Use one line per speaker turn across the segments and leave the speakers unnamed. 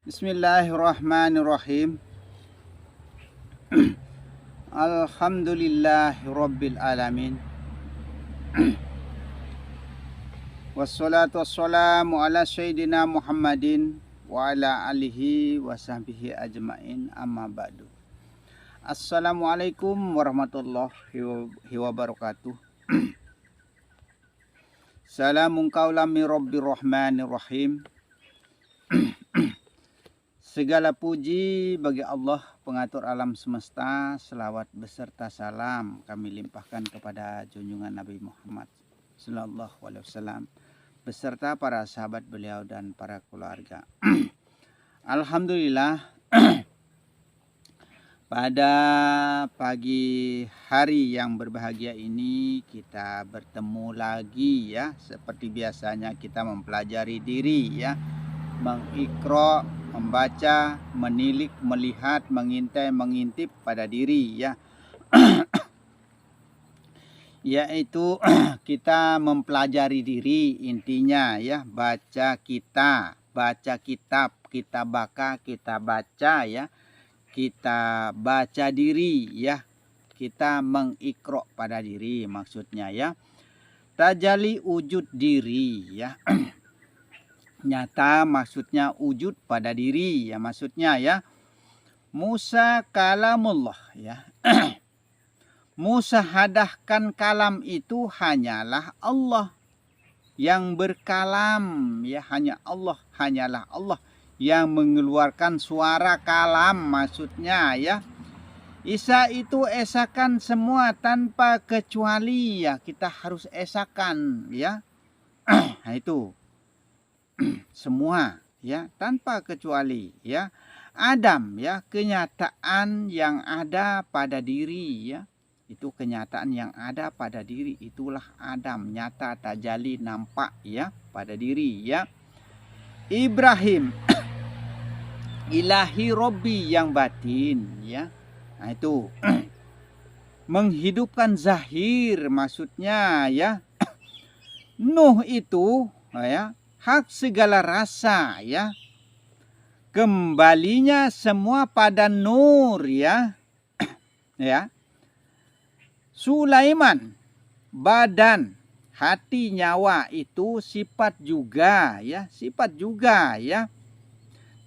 Bismillahirrahmanirrahim. Alhamdulillahirabbil alamin. Wassalatu wassalamu ala sayyidina Muhammadin wa ala alihi wa sahbihi ajmain, amma ba'du. Assalamualaikum warahmatullahi wabarakatuh. Salamun qaulam min rabbir rahmanir rahim. Segala puji bagi Allah, pengatur alam semesta. Selawat beserta salam kami limpahkan kepada junjungan Nabi Muhammad sallallahu alaihi wasallam beserta para sahabat beliau dan para keluarga. Alhamdulillah, pada pagi hari yang berbahagia ini kita bertemu lagi ya. Seperti biasanya kita mempelajari diri ya, mengikra, membaca, menilik, melihat, mengintai, mengintip pada diri ya. Yaitu kita mempelajari diri intinya ya, baca kitab, kita baca ya. Kita baca diri ya. Kita mengikra pada diri maksudnya ya. Tajali wujud diri ya. Nyata maksudnya wujud pada diri ya, maksudnya ya. Musa kalamullah ya. Musahadahkan kalam itu hanyalah Allah yang berkalam ya, hanyalah Allah yang mengeluarkan suara kalam maksudnya ya. Isa itu esakan semua tanpa kecuali ya, kita harus esakan ya. Nah itu semua ya, tanpa kecuali ya. Adam ya, kenyataan yang ada pada diri ya. Itu kenyataan yang ada pada diri, itulah Adam, nyata, tajali, nampak ya pada diri ya. Ibrahim ilahi Robbi yang batin ya. Nah itu menghidupkan zahir maksudnya ya. Nuh itu ya, hak segala rasa ya. Kembalinya semua pada nur ya. Ya. Sulaiman badan, hati, nyawa itu sifat juga ya, sifat juga ya.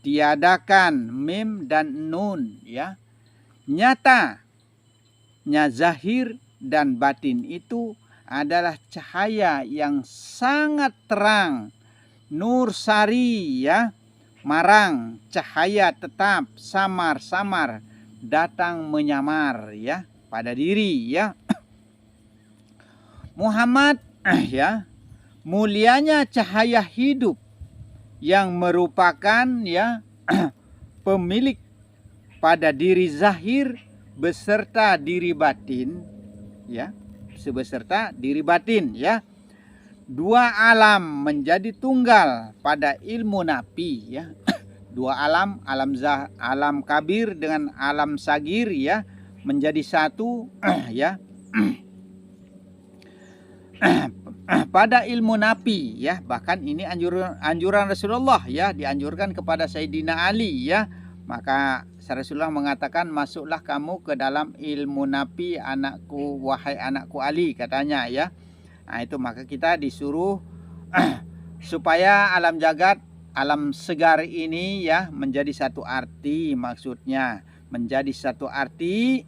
Tiadakan mim dan nun ya. Nyata, zahir dan batin itu adalah cahaya yang sangat terang. Nur sari ya, marang, cahaya tetap, samar-samar, datang menyamar ya pada diri ya. Muhammad ya, mulianya cahaya hidup yang merupakan ya pemilik pada diri zahir beserta diri batin ya, sebeserta diri batin ya. Dua alam menjadi tunggal pada ilmu nafi ya. Dua alam, alam kabir dengan alam sagir ya, menjadi satu ya. Pada ilmu nafi ya, bahkan ini anjuran Rasulullah ya, dianjurkan kepada Sayyidina Ali ya. Maka Rasulullah mengatakan, masuklah kamu ke dalam ilmu nafi anakku, wahai anakku Ali, katanya ya. Nah itu maka kita disuruh supaya alam jagat, alam segar ini ya menjadi satu arti, maksudnya menjadi satu arti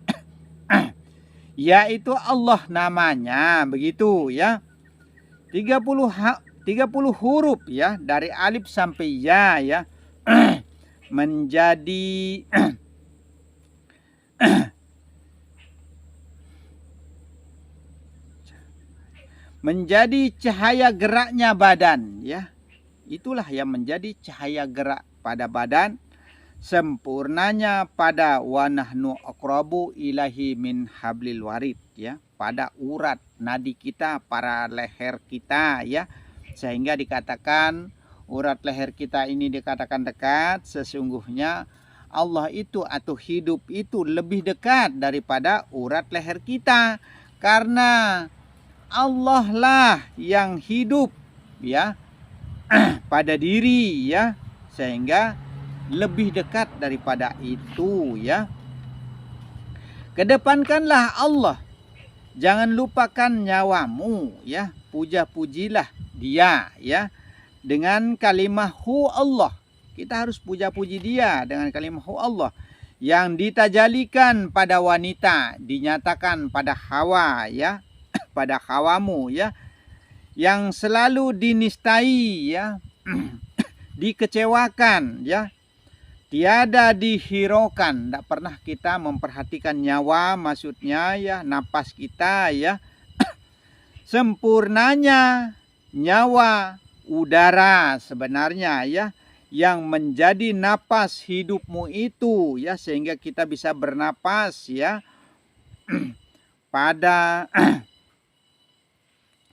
yaitu Allah namanya begitu ya. 30 huruf ya, dari alif sampai ya ya. Menjadi menjadi cahaya geraknya badan ya. Itulah yang menjadi cahaya gerak pada badan, sempurnanya pada wanahnu aqrabu ilahi min hablil warid ya, pada urat nadi kita, para leher kita ya, sehingga dikatakan urat leher kita ini dikatakan dekat. Sesungguhnya Allah itu atau hidup itu lebih dekat daripada urat leher kita, karena Allah lah yang hidup ya pada diri ya, sehingga lebih dekat daripada itu ya. Kedepankanlah Allah. Jangan lupakan nyawamu ya. Puja-pujilah dia ya. Dengan kalimah hu Allah. Kita harus puja-puji dia dengan kalimah hu Allah. Yang ditajalikan pada wanita. Dinyatakan pada Hawa ya. Pada Hawamu ya. Yang selalu dinistai ya. Dikecewakan ya. Tiada dihiraukan, tidak pernah kita memperhatikan nyawa, maksudnya ya napas kita ya. Sempurnanya nyawa udara sebenarnya ya, yang menjadi napas hidupmu itu ya, sehingga kita bisa bernapas ya. Pada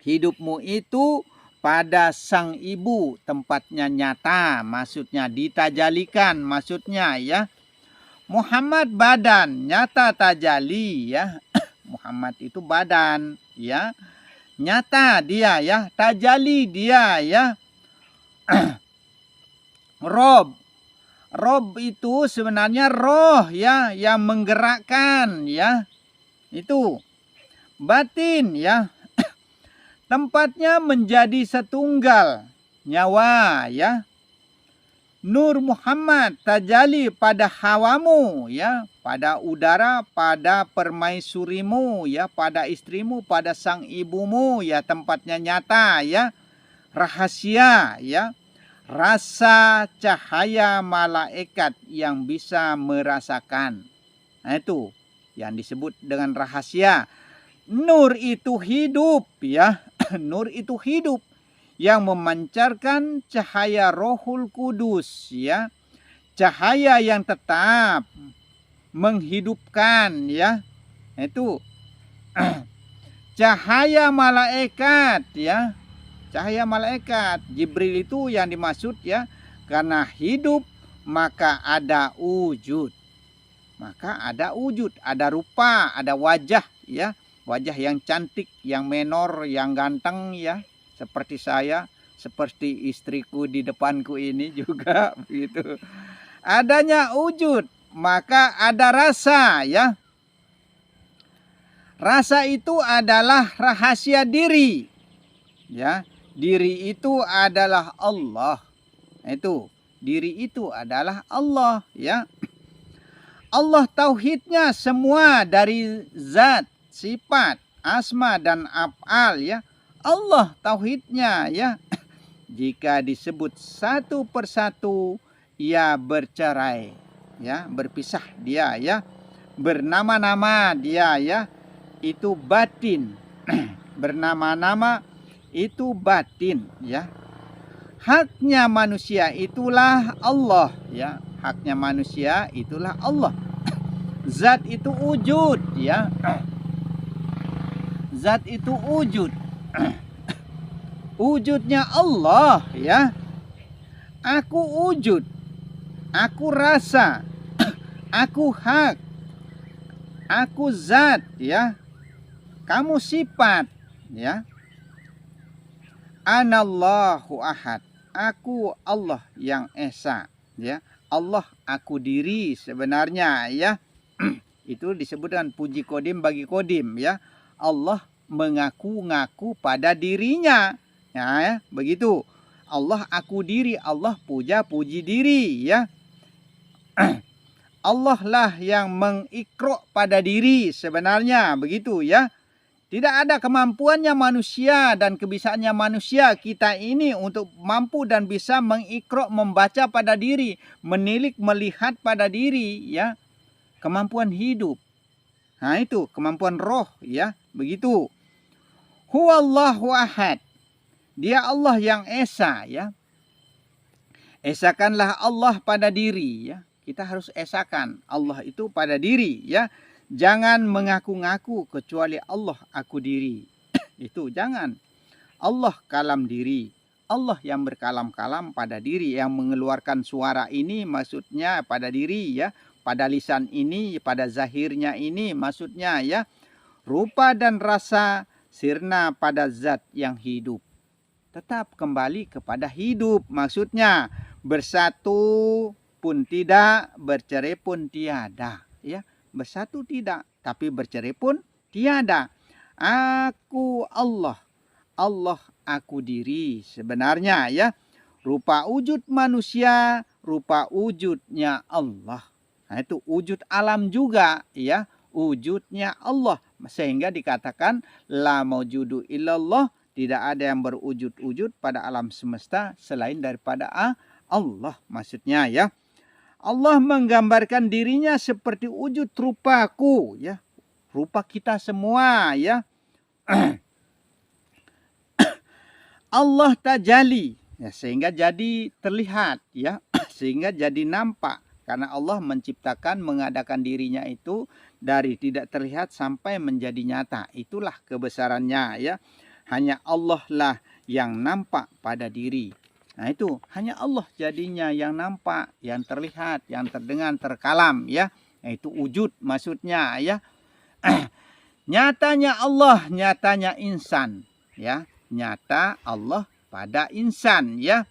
hidupmu itu pada sang ibu tempatnya nyata, maksudnya ditajalikan, maksudnya ya. Muhammad badan, nyata tajali ya. Muhammad itu badan ya. Nyata dia ya, tajali dia ya. Rob. Rob itu sebenarnya roh ya, yang menggerakkan ya. Itu batin ya. Tempatnya menjadi setunggal nyawa ya. Nur Muhammad tajali pada hawamu ya, pada udara, pada permaisurimu ya, pada istrimu, pada sang ibumu ya, tempatnya nyata ya. Rahasia ya. Rasa cahaya malaikat yang bisa merasakan. Nah itu yang disebut dengan rahasia. Nur itu hidup ya. Nur itu hidup yang memancarkan cahaya Rohul Kudus ya. Cahaya yang tetap menghidupkan ya. Itu cahaya malaikat ya. Cahaya malaikat. Jibril itu yang dimaksud ya. Karena hidup maka ada wujud. Maka ada wujud, ada rupa, ada wajah ya. Wajah yang cantik, yang menor, yang ganteng ya. Seperti saya, seperti istriku di depanku ini juga begitu. Adanya wujud, maka ada rasa ya. Rasa itu adalah rahasia diri. Ya, diri itu adalah Allah. Itu, diri itu adalah Allah ya. Allah tauhidnya semua dari zat, sifat, asma dan af'al ya. Allah tauhidnya ya. Jika disebut satu persatu ia bercerai ya, berpisah dia ya. Bernama-nama dia ya. Itu batin. Bernama-nama itu batin ya. Haknya manusia itulah Allah ya. Haknya manusia itulah Allah. Zat itu wujud ya. Zat itu wujud. Wujudnya Allah ya. Aku wujud. Aku rasa. Aku hak. Aku zat ya. Kamu sifat ya. Anallahu ahad. Aku Allah yang esa ya. Allah aku diri sebenarnya ya. Itu disebutkan puji kodim bagi kodim ya. Allah mengaku-ngaku pada dirinya ya, begitu. Allah aku diri, Allah puja-puji diri ya. Allah lah yang mengikro pada diri sebenarnya begitu ya. Tidak ada kemampuannya manusia dan kebisaannya manusia kita ini untuk mampu dan bisa mengikro, membaca pada diri, menilik, melihat pada diri ya. Kemampuan hidup. Nah itu kemampuan roh ya, begitu. Huwallahu ahad. Dia Allah yang esa ya. Esakanlah Allah pada diri ya. Kita harus esakan Allah itu pada diri ya. Jangan mengaku-ngaku kecuali Allah aku diri. Itu jangan. Allah kalam diri. Allah yang berkalam-kalam pada diri, yang mengeluarkan suara ini maksudnya pada diri ya. Pada lisan ini, pada zahirnya ini maksudnya ya. Rupa dan rasa sirna pada zat yang hidup. Tetap kembali kepada hidup maksudnya. Bersatu pun tidak, bercerai pun tiada, ya. Bersatu tidak, tapi bercerai pun tiada. Aku Allah, Allah aku diri. Sebenarnya ya, rupa wujud manusia, rupa wujudnya Allah. Nah, itu wujud alam juga, ya, wujudnya Allah. Sehingga dikatakan la maujudu illallah, tidak ada yang berwujud-wujud pada alam semesta selain daripada Allah. Maksudnya ya, Allah menggambarkan dirinya seperti wujud rupaku, ya, rupa kita semua, ya. Allah tajali, ya, sehingga jadi terlihat, ya, sehingga jadi nampak, karena Allah menciptakan, mengadakan dirinya itu dari tidak terlihat sampai menjadi nyata. Itulah kebesarannya, ya. Hanya Allah lah yang nampak pada diri. Nah, itu hanya Allah jadinya yang nampak, yang terlihat, yang terdengar, terkalam, ya. Itu wujud maksudnya, ya. Nyatanya Allah, nyatanya insan, ya. Nyata Allah pada insan, ya.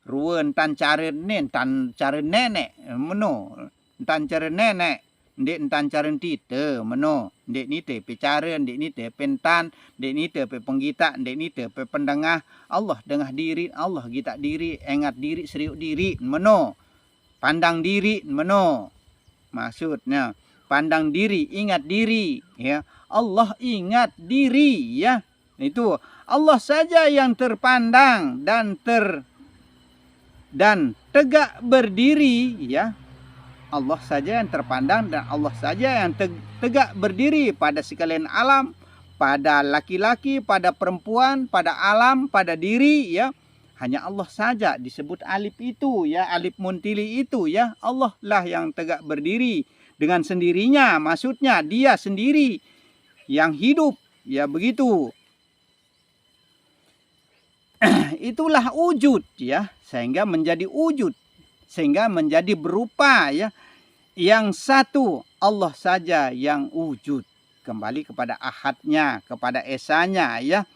Ruwen tan caren nen tan caren nenek meno tan caren nenek ndek tan caren tite meno ndek ni te pe caren ndek ni te pentan ndek ni te pe penggita ndek ni te pe pendengah Allah dengah diri Allah gita diri engat diri seriuk diri meno pandang diri meno maksudnya pandang diri ingat diri, ya. Allah ingat diri, ya. Itu Allah saja yang terpandang dan tegak berdiri, ya. Allah saja yang terpandang dan Allah saja yang tegak berdiri pada sekalian alam, pada laki-laki, pada perempuan, pada alam, pada diri, ya. Hanya Allah saja disebut alif itu, ya, alif muntili itu, ya. Allah lah yang tegak berdiri dengan sendirinya, maksudnya dia sendiri yang hidup, ya, begitu. Itulah wujud, ya, sehingga menjadi wujud, sehingga menjadi berupa, ya. Yang satu Allah saja yang wujud, kembali kepada ahadnya, kepada esanya, ya.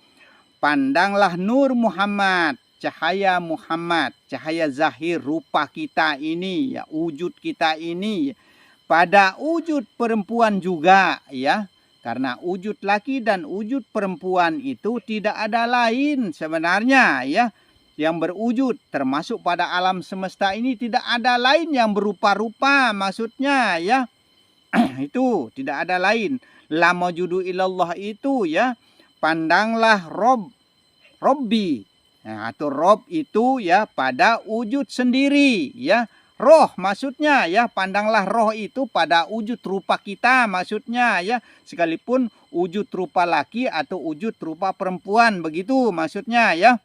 Pandanglah nur Muhammad, cahaya Muhammad, cahaya zahir rupa kita ini, ya, wujud kita ini, pada wujud perempuan juga, ya. Karena wujud laki dan wujud perempuan itu tidak ada lain sebenarnya, ya. Yang berwujud termasuk pada alam semesta ini tidak ada lain yang berupa-rupa maksudnya, ya. Itu tidak ada lain. La maujudu illallah itu, ya. Pandanglah Robbi. Nah, atau Rob itu, ya, pada wujud sendiri, ya. Roh maksudnya, ya, pandanglah roh itu pada wujud rupa kita maksudnya, ya, sekalipun wujud rupa laki atau wujud rupa perempuan, begitu maksudnya, ya.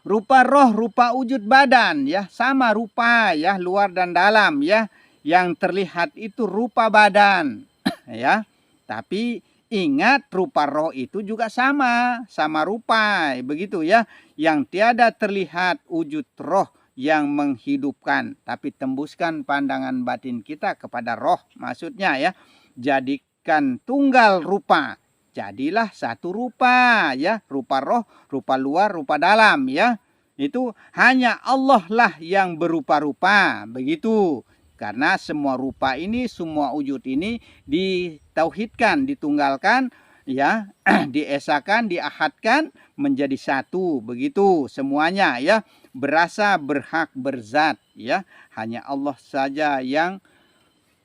Rupa roh, rupa wujud badan, ya, sama rupa, ya, luar dan dalam, ya. Yang terlihat itu rupa badan, ya. Tapi ingat rupa roh itu juga sama rupa, begitu, ya. Yang tiada terlihat wujud roh yang menghidupkan, tapi tembuskan pandangan batin kita kepada roh maksudnya, ya. Jadikan tunggal rupa, jadilah satu rupa, ya. Rupa roh, rupa luar, rupa dalam, ya. Itu hanya Allah lah yang berupa-rupa, begitu. Karena semua rupa ini, semua wujud ini ditauhidkan, ditunggalkan, ya, diesakan, diahadkan menjadi satu, begitu semuanya, ya. Berasa, berhak, berzat, ya. Hanya Allah saja yang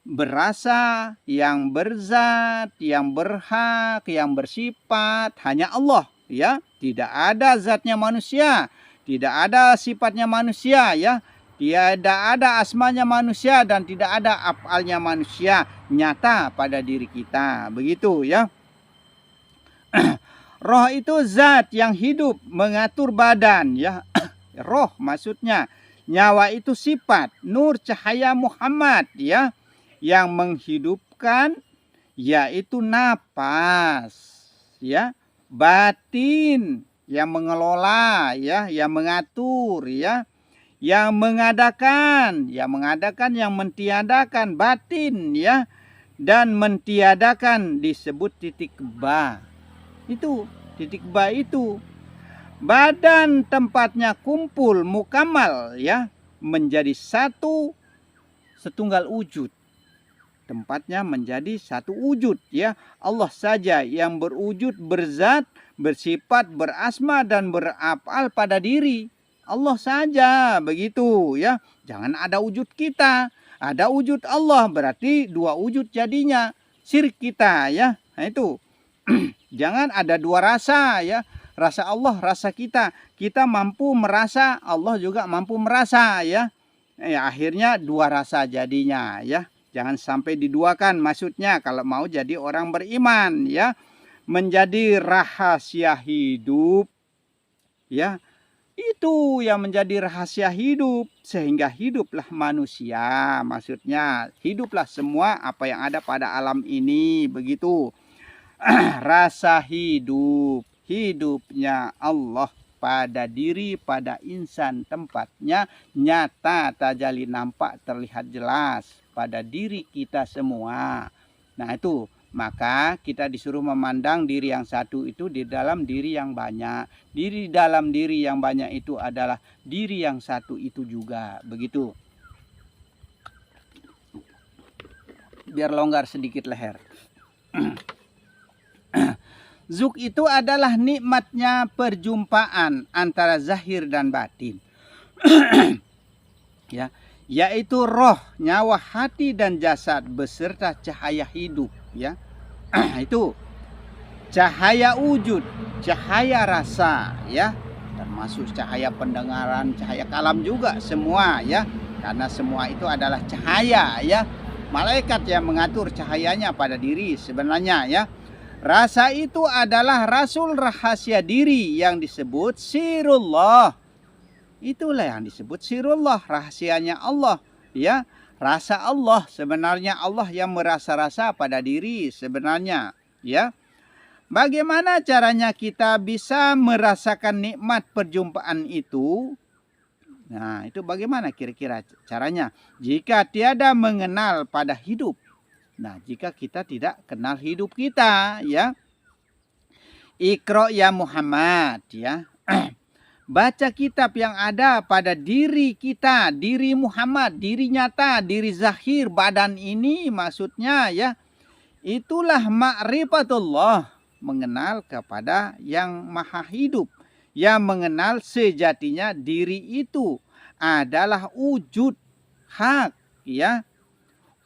berasa, yang berzat, yang berhak, yang bersifat, hanya Allah, ya. Tidak ada zatnya manusia, tidak ada sifatnya manusia, ya. Tidak ada asmanya manusia dan tidak ada afalnya manusia nyata pada diri kita, begitu, ya. Roh itu zat yang hidup mengatur badan, ya. Roh maksudnya, nyawa itu sifat, nur cahaya Muhammad, ya, yang menghidupkan, yaitu napas, ya. Batin yang mengelola, ya, yang mengatur, ya. Yang mengadakan, yang mentiadakan batin, ya. Dan mentiadakan disebut titik ba. Itu titik ba itu badan tempatnya kumpul mukamal, ya. menjadi satu setunggal wujud. Tempatnya menjadi satu wujud, ya. Allah saja yang berwujud, berzat, bersifat, berasma dan berafal pada diri. Allah saja begitu, ya. Jangan ada wujud kita, ada wujud Allah, berarti dua wujud jadinya. Syirik kita, ya. Nah itu. Jangan ada dua rasa, ya. Rasa Allah, rasa kita. Kita mampu merasa, Allah juga mampu merasa, ya. Akhirnya dua rasa jadinya, ya. Jangan sampai diduakan, maksudnya kalau mau jadi orang beriman, ya. Menjadi rahasia hidup, ya. Itu yang menjadi rahasia hidup, sehingga hiduplah manusia, maksudnya hiduplah semua apa yang ada pada alam ini, begitu. Rasa hidup, hidupnya Allah pada diri, pada insan, tempatnya nyata, tajali, nampak, terlihat jelas pada diri kita semua. Nah itu, maka kita disuruh memandang diri yang satu itu di dalam diri yang banyak. Diri dalam diri yang banyak itu adalah diri yang satu itu juga, begitu. Biar longgar sedikit leher. Zuk itu adalah nikmatnya perjumpaan antara zahir dan batin. Ya, yaitu roh, nyawa, hati dan jasad beserta cahaya hidup, ya. Itu cahaya wujud, cahaya rasa, ya. Termasuk cahaya pendengaran, cahaya kalam juga semua, ya. Karena semua itu adalah cahaya, ya. Malaikat yang mengatur cahayanya pada diri sebenarnya, ya. Rasa itu adalah rasul rahasia diri yang disebut sirullah. Itulah yang disebut sirullah, rahasianya Allah, ya. Rasa Allah, sebenarnya Allah yang merasa-rasa pada diri sebenarnya, ya. Bagaimana caranya kita bisa merasakan nikmat perjumpaan itu? Nah, itu bagaimana kira-kira caranya? Jika tiada mengenal pada hidup. Nah, jika kita tidak kenal hidup kita, ya. Iqra ya Muhammad, ya. Baca kitab yang ada pada diri kita, diri Muhammad, diri nyata, diri zahir, badan ini maksudnya, ya. Itulah ma'rifatullah, mengenal kepada yang maha hidup, yang mengenal sejatinya diri itu adalah wujud hak, ya.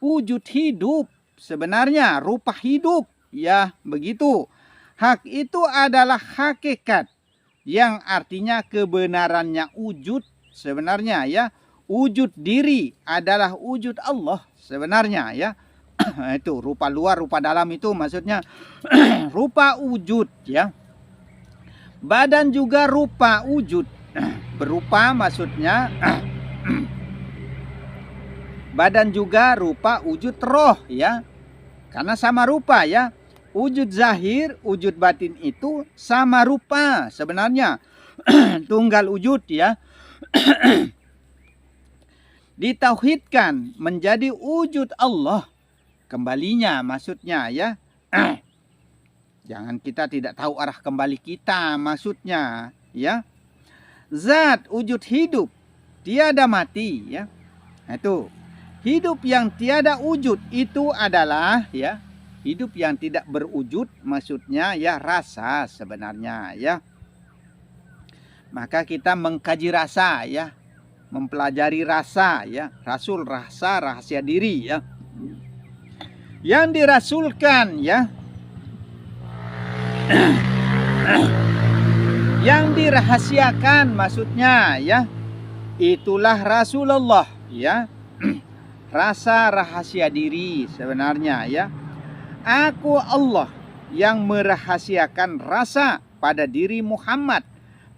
Wujud hidup sebenarnya, rupa hidup, ya, begitu. Hak itu adalah hakikat, yang artinya kebenarannya wujud sebenarnya, ya. Wujud diri adalah wujud Allah sebenarnya, ya. Itu rupa luar, rupa dalam itu maksudnya rupa wujud, ya. Badan juga rupa wujud. Berupa maksudnya badan juga rupa wujud roh, ya. Karena sama rupa, ya. Wujud zahir, wujud batin itu sama rupa sebenarnya. Tunggal wujud, ya. Ditauhidkan menjadi wujud Allah. Kembalinya maksudnya, ya. Jangan kita tidak tahu arah kembali kita maksudnya, ya. Zat wujud hidup, tiada mati, ya. Nah, itu. Hidup yang tiada wujud itu adalah, ya. Hidup yang tidak berwujud maksudnya, ya, rasa sebenarnya, ya. Maka kita mengkaji rasa, ya. Mempelajari rasa, ya. Rasul, rasa, rahasia diri, ya. Yang dirasulkan, ya. Yang dirahasiakan maksudnya, ya. Itulah Rasulullah, ya. Rasa rahasia diri sebenarnya, ya. Aku Allah yang merahasiakan rasa pada diri Muhammad,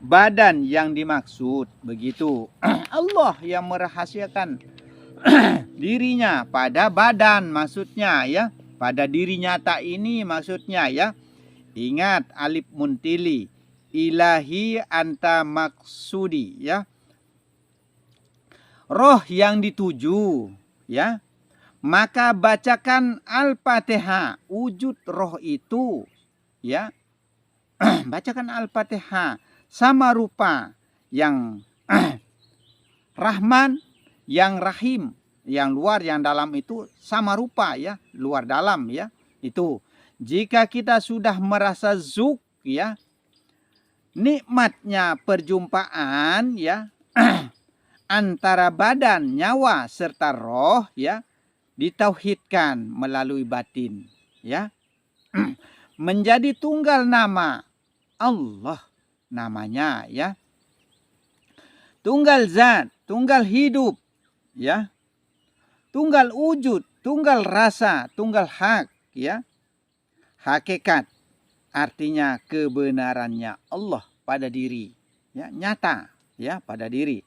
badan yang dimaksud, begitu. Allah yang merahasiakan dirinya pada badan maksudnya, ya. Pada diri nyata ini maksudnya, ya. Ingat alif muntili, ilahi anta maksudi, ya. Roh yang dituju, ya. Maka bacakan Al-Fatihah, wujud roh itu, ya. Bacakan Al-Fatihah sama rupa yang Rahman, yang rahim, yang luar yang dalam itu sama rupa ya, luar dalam ya. Itu jika kita sudah merasa zuk ya, nikmatnya perjumpaan ya antara badan, nyawa serta roh ya, ditauhidkan melalui batin ya. Menjadi tunggal nama Allah namanya ya. Tunggal zat, tunggal hidup ya. Tunggal wujud, tunggal rasa, tunggal hak ya. Hakikat artinya kebenarannya Allah pada diri ya, nyata ya pada diri.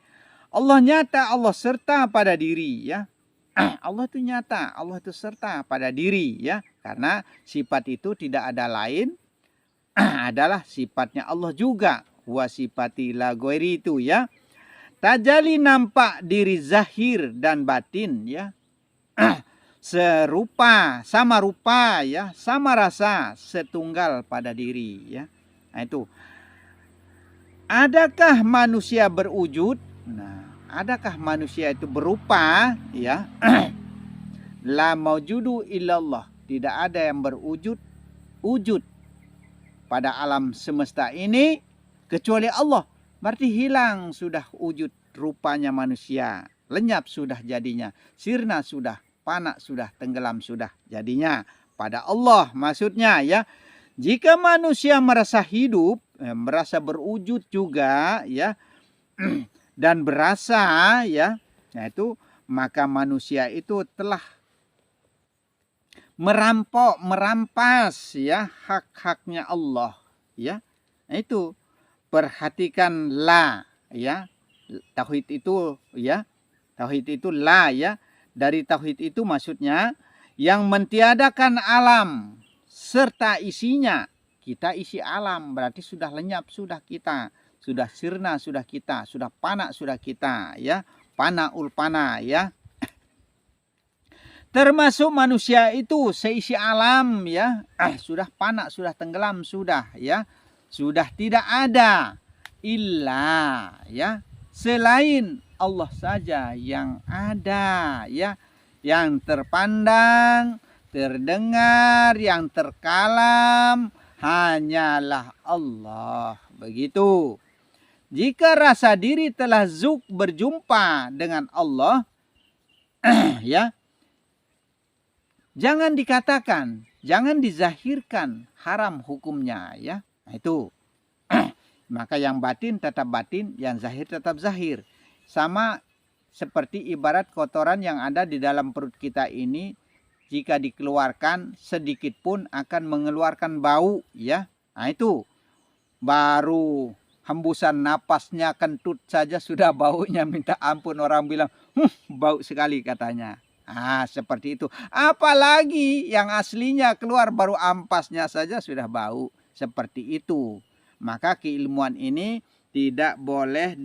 Allah nyata, Allah serta pada diri ya. Allah itu nyata, Allah itu serta pada diri ya. Karena sifat itu tidak ada lain adalah sifatnya Allah juga. Wa sifati la ghairi itu ya. Tajali nampak diri zahir dan batin ya. Serupa, sama rupa ya, sama rasa, setunggal pada diri ya. Nah itu. Adakah manusia berwujud? Nah, adakah manusia itu berupa ya? La maujudu illallah. Tidak ada yang berwujud wujud pada alam semesta ini kecuali Allah. Berarti hilang sudah wujud rupanya manusia. Lenyap sudah jadinya. Sirna sudah, fana sudah, tenggelam sudah jadinya. Pada Allah maksudnya ya. Jika manusia merasa hidup, merasa berwujud juga ya, dan berasa ya, nah itu maka manusia itu telah merampas ya hak-haknya Allah ya. Nah itu perhatikanlah ya, tauhid itu ya, tauhid itu la ya. Dari tauhid itu maksudnya yang mentiadakan alam serta isinya. Kita isi alam, berarti sudah lenyap sudah kita, sudah sirna sudah kita, sudah pana sudah kita ya, pana ulpana ya. Termasuk manusia itu seisi alam ya, sudah pana, sudah tenggelam sudah ya, sudah tidak ada illa ya, selain Allah saja yang ada ya, yang terpandang, terdengar, yang terkalam hanyalah Allah. Begitu. Jika rasa diri telah zuk berjumpa dengan Allah ya, jangan dikatakan, jangan dizahirkan haram hukumnya ya. Nah itu. Maka yang batin tetap batin, yang zahir tetap zahir. Sama seperti ibarat kotoran yang ada di dalam perut kita ini, jika dikeluarkan sedikit pun akan mengeluarkan bau ya. Nah itu baru hembusan napasnya kentut saja sudah baunya minta ampun, orang bilang bau sekali katanya. Seperti itu. Apalagi yang aslinya keluar baru ampasnya saja sudah bau. Seperti itu. Maka keilmuan ini tidak boleh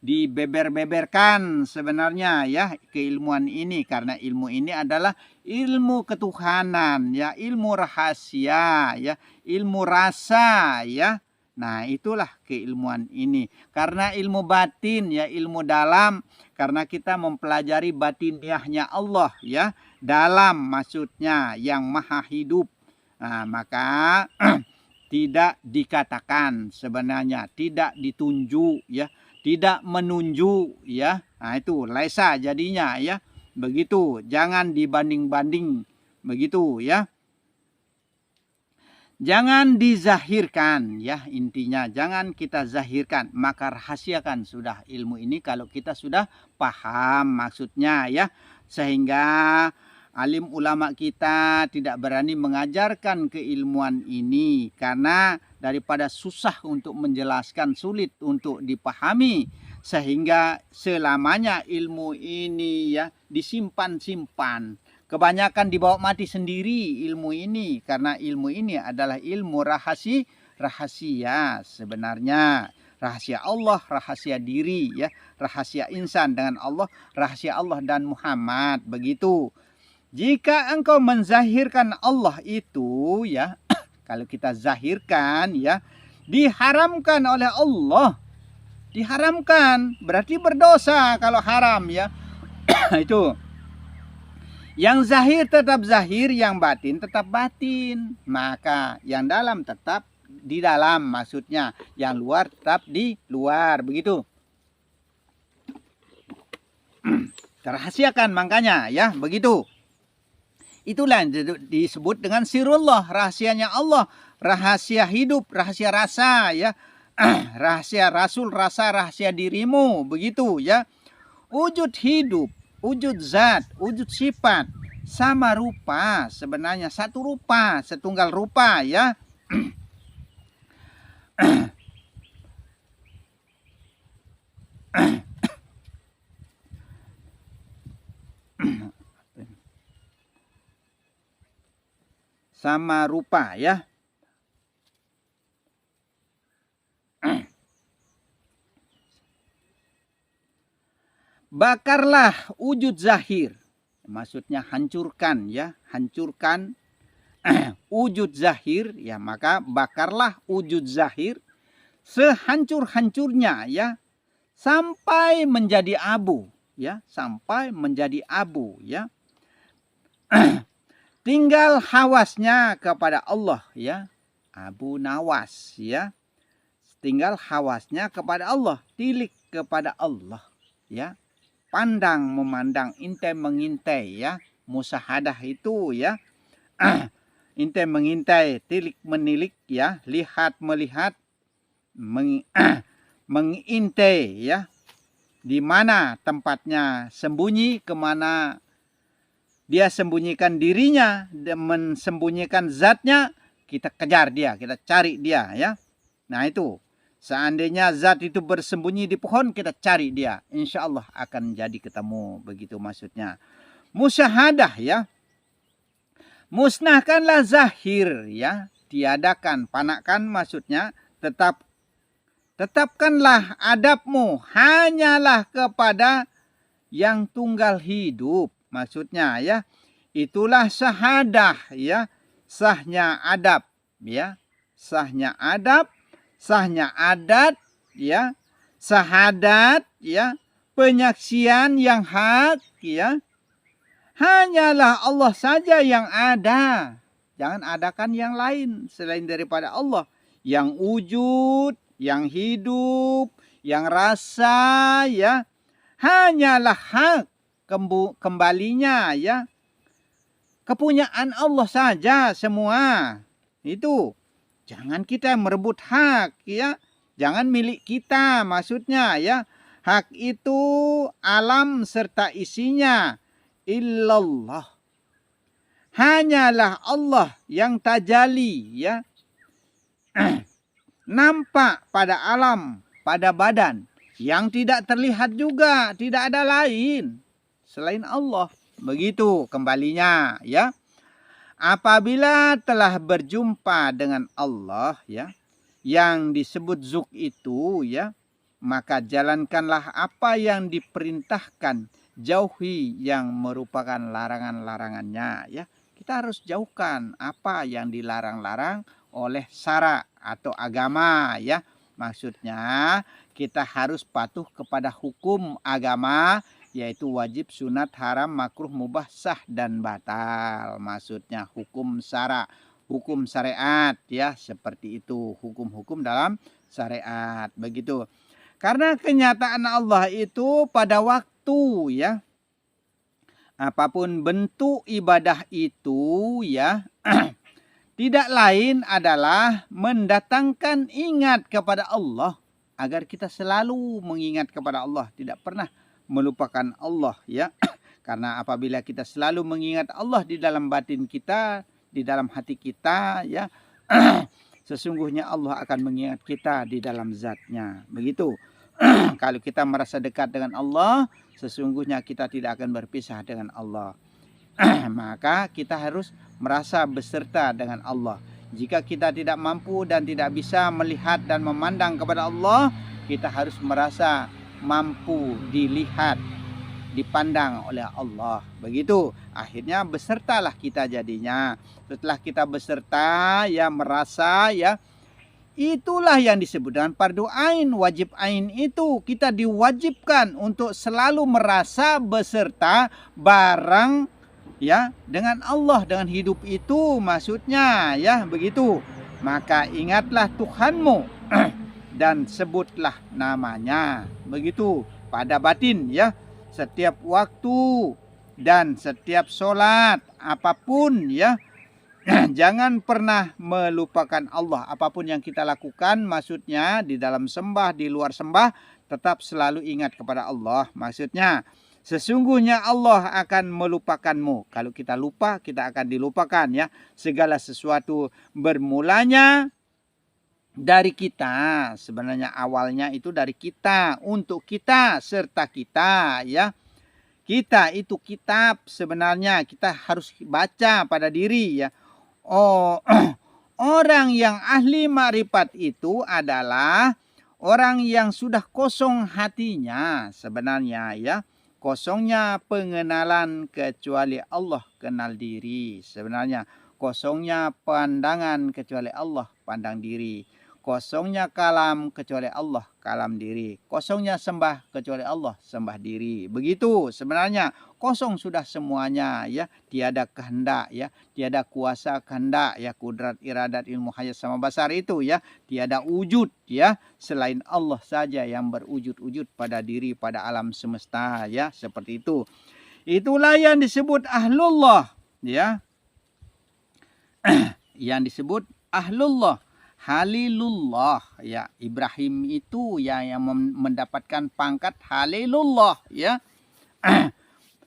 dibeber-beberkan sebenarnya ya, keilmuan ini, karena ilmu ini adalah ilmu ketuhanan ya, ilmu rahasia ya, ilmu rasa ya. Nah itulah keilmuan ini, karena ilmu batin ya, ilmu dalam, karena kita mempelajari batiniahnya Allah ya, dalam maksudnya yang maha hidup. Nah maka tidak dikatakan sebenarnya, tidak ditunjuk ya, tidak menunjuk ya. Nah itu laisa jadinya ya. Begitu, jangan dibanding-banding begitu ya. Jangan dizahirkan ya, intinya jangan kita zahirkan, maka rahasiakan sudah ilmu ini kalau kita sudah paham maksudnya ya. Sehingga alim ulama kita tidak berani mengajarkan keilmuan ini karena daripada susah untuk menjelaskan, sulit untuk dipahami, sehingga selamanya ilmu ini ya disimpan-simpan. Kebanyakan dibawa mati sendiri ilmu ini, karena ilmu ini adalah ilmu rahasia sebenarnya. Rahasia Allah, rahasia diri ya, rahasia insan dengan Allah, rahasia Allah dan Muhammad, begitu. Jika engkau menzahirkan Allah itu ya, kalau kita zahirkan ya, diharamkan oleh Allah diharamkan, berarti berdosa kalau haram ya. Itu. Yang zahir tetap zahir, yang batin tetap batin. Maka yang dalam tetap di dalam, maksudnya yang luar tetap di luar, begitu. Terahasiakan makanya ya, begitu. Itulah yang disebut dengan sirullah, rahasianya Allah, rahasia hidup, rahasia rasa ya. Rahasia Rasul, rasa rahasia dirimu, begitu ya. Wujud hidup, wujud zat, wujud sifat sama rupa, sebenarnya satu rupa, setunggal rupa ya. Sama rupa ya. Bakarlah wujud zahir, maksudnya hancurkan ya, hancurkan wujud zahir ya, maka bakarlah wujud zahir sehancur-hancurnya ya, sampai menjadi abu ya, sampai menjadi abu ya. Tinggal hawasnya kepada Allah ya, abu nawas ya, tinggal hawasnya kepada Allah, tilik kepada Allah ya. Pandang memandang, intai mengintai ya, musahadah itu ya. Intai mengintai, tilik menilik ya, lihat melihat, mengintai ya, di mana tempatnya sembunyi, kemana dia sembunyikan dirinya, dan mensembunyikan zatnya, kita kejar dia, kita cari dia ya. Nah itu, seandainya zat itu bersembunyi di pohon, kita cari dia, insya Allah akan jadi ketemu, begitu maksudnya. Musyahadah ya, musnahkanlah zahir ya, tiadakan, panakkan maksudnya, tetapkanlah adabmu hanyalah kepada yang tunggal hidup, maksudnya ya. Itulah syahadah ya, sahnya adab ya, sahnya adab, sahnya adat ya, syahadat ya, penyaksian yang hak ya. Hanyalah Allah saja yang ada. Jangan adakan yang lain selain daripada Allah. Yang wujud, yang hidup, yang rasa ya. Hanyalah hak kembalinya ya. Kepunyaan Allah saja semua. Itu. Jangan kita merebut hak ya. Jangan milik kita maksudnya ya. Hak itu alam serta isinya. Illallah. Hanyalah Allah yang tajali ya. Nampak pada alam, pada badan. Yang tidak terlihat juga. Tidak ada lain selain Allah. Begitu kembalinya ya. Apabila telah berjumpa dengan Allah ya, yang disebut zuk itu ya, maka jalankanlah apa yang diperintahkan, jauhi yang merupakan larangan-larangannya ya. Kita harus jauhkan apa yang dilarang-larang oleh syara atau agama ya. Maksudnya kita harus patuh kepada hukum agama, yaitu wajib, sunat, haram, makruh, mubah, sah, dan batal. Maksudnya hukum syara, hukum syariat ya, seperti itu. Hukum-hukum dalam syariat, begitu. Karena kenyataan Allah itu pada waktu ya, apapun bentuk ibadah itu ya, tidak lain adalah mendatangkan ingat kepada Allah. Agar kita selalu mengingat kepada Allah, tidak pernah melupakan Allah ya. Karena apabila kita selalu mengingat Allah di dalam batin kita, di dalam hati kita ya, sesungguhnya Allah akan mengingat kita di dalam zatnya, begitu. Kalau kita merasa dekat dengan Allah, sesungguhnya kita tidak akan berpisah dengan Allah. Maka kita harus merasa beserta dengan Allah. Jika kita tidak mampu dan tidak bisa melihat dan memandang kepada Allah, kita harus merasa mampu dilihat, dipandang oleh Allah. Begitu. Akhirnya besertalah kita jadinya. Setelah kita beserta ya, merasa ya, itulah yang disebut dengan fardu ain. Wajib ain itu kita diwajibkan untuk selalu merasa beserta bareng ya dengan Allah, dengan hidup itu maksudnya ya begitu. Maka ingatlah Tuhanmu dan sebutlah namanya begitu pada batin ya, setiap waktu dan setiap sholat apapun ya. Jangan pernah melupakan Allah. Apapun yang kita lakukan, maksudnya di dalam sembah, di luar sembah, tetap selalu ingat kepada Allah. Maksudnya, sesungguhnya Allah akan melupakanmu. Kalau kita lupa, kita akan dilupakan ya. Segala sesuatu bermulanya dari kita. Sebenarnya awalnya itu dari kita, untuk kita, serta kita ya. Kita itu kitab sebenarnya kita harus baca pada diri ya. Oh, orang yang ahli makrifat itu adalah orang yang sudah kosong hatinya sebenarnya ya. Kosongnya pengenalan kecuali Allah kenal diri sebenarnya. Kosongnya pandangan kecuali Allah pandang diri. Kosongnya kalam kecuali Allah kalam diri. Kosongnya sembah kecuali Allah sembah diri. Begitu sebenarnya kosong sudah semuanya ya. Tiada kehendak ya. Tiada kuasa kehendak ya. Kudrat, iradat, ilmu, hayat sama basar itu ya. Tiada wujud ya. Selain Allah saja yang berwujud-wujud pada diri, pada alam semesta ya. Seperti itu. Itulah yang disebut ahlullah ya. Yang disebut ahlullah. Halilullah ya. Ibrahim itu yang mendapatkan pangkat Halilullah ya.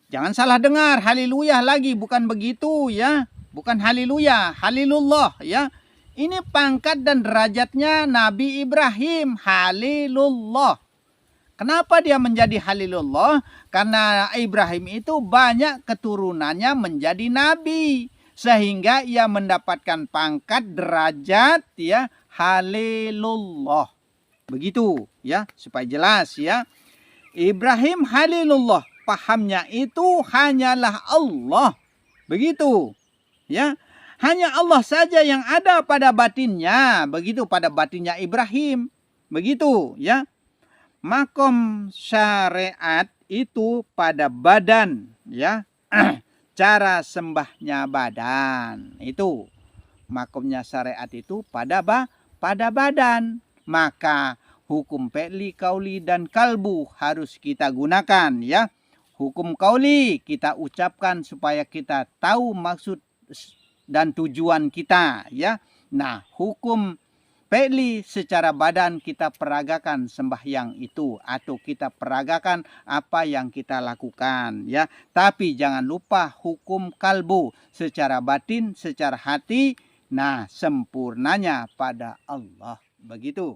Jangan salah dengar, haleluya lagi, bukan begitu ya. Bukan haleluya, halilullah ya. Ini pangkat dan derajatnya Nabi Ibrahim, halilullah. Kenapa dia menjadi halilullah? Karena Ibrahim itu banyak keturunannya menjadi nabi. Sehingga ia mendapatkan pangkat derajat ya halilullah. Begitu ya, supaya jelas ya. Ibrahim halilullah, pahamnya itu hanyalah Allah. Begitu ya. Hanya Allah saja yang ada pada batinnya. Begitu pada batinnya Ibrahim. Begitu ya. Makom syariat itu pada badan ya. Cara sembahnya badan itu makomnya syariat itu pada badan. Maka hukum fi'li, qauli dan kalbu harus kita gunakan ya. Hukum qauli kita ucapkan supaya kita tahu maksud dan tujuan kita ya. Nah, hukum fi'li secara badan kita peragakan sembahyang itu atau kita peragakan apa yang kita lakukan ya. Tapi jangan lupa hukum kalbu secara batin, secara hati. Nah, sempurnanya pada Allah. Begitu.